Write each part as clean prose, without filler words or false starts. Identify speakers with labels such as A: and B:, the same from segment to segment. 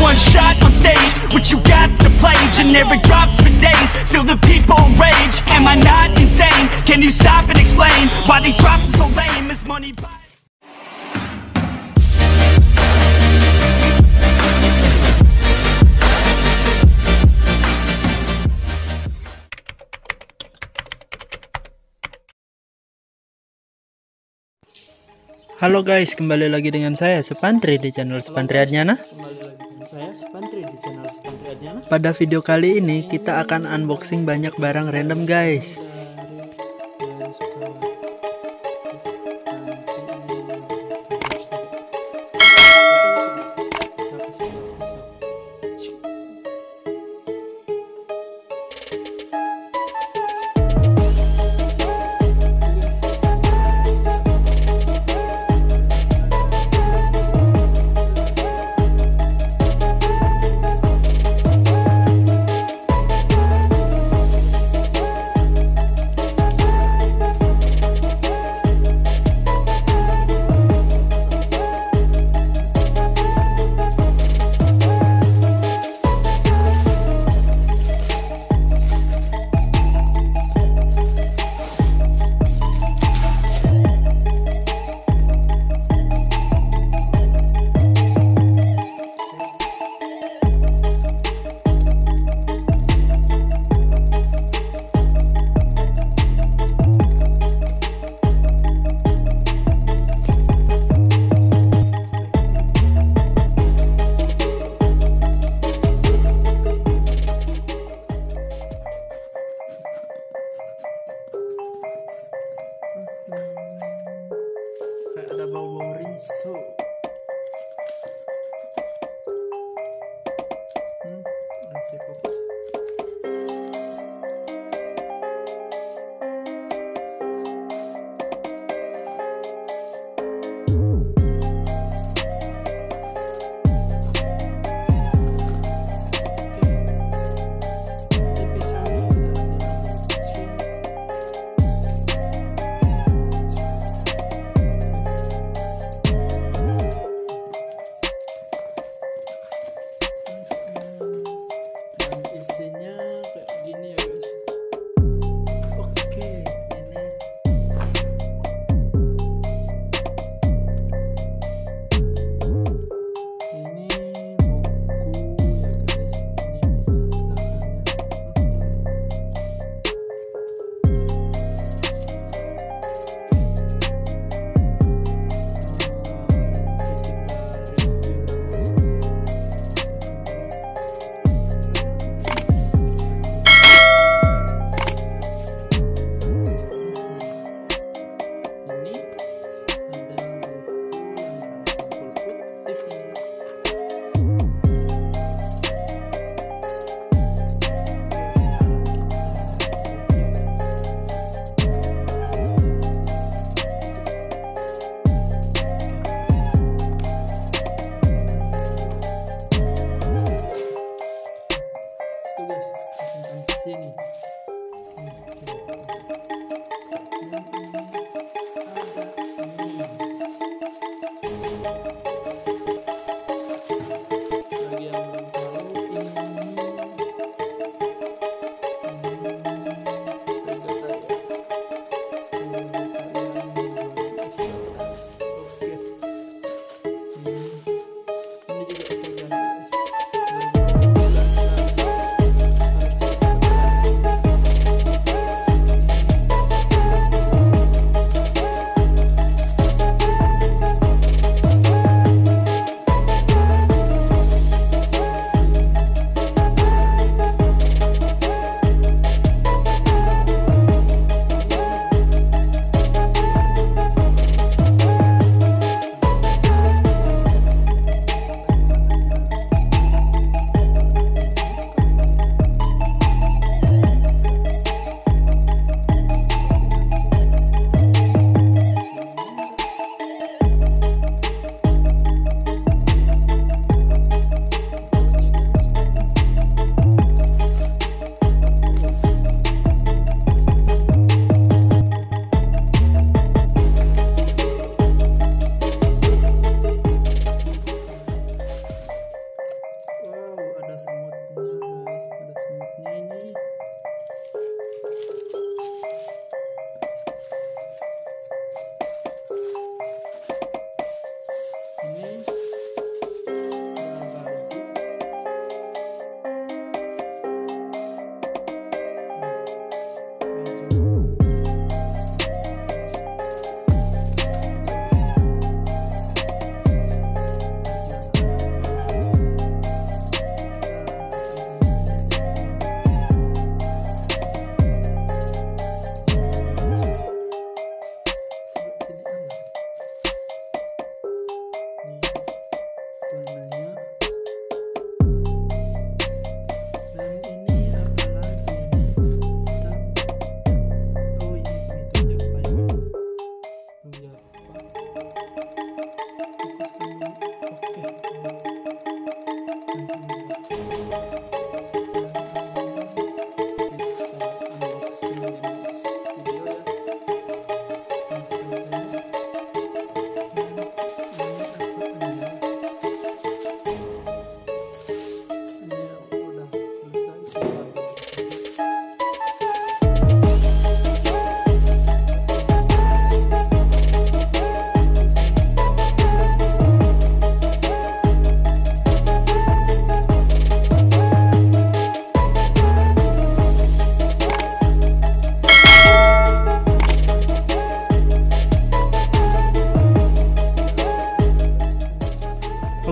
A: One shot on stage, what you got to play? Generic drops for days, still the people rage. Am I not insane? Can you stop and explain why these drops are so lame? Is money buy?
B: Halo guys, kembali lagi dengan saya Supantri di channel Supantri Adnyana. Pada video kali ini kita akan unboxing banyak barang random guys. Kayak ada bau-bau rinso. Masih fokus.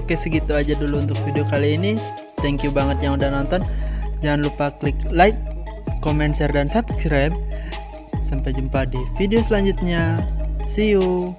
B: Oke, segitu aja dulu untuk video kali ini. Thank you banget yang udah nonton. Jangan lupa klik like, comment, share, dan subscribe. Sampai jumpa di video selanjutnya. See you.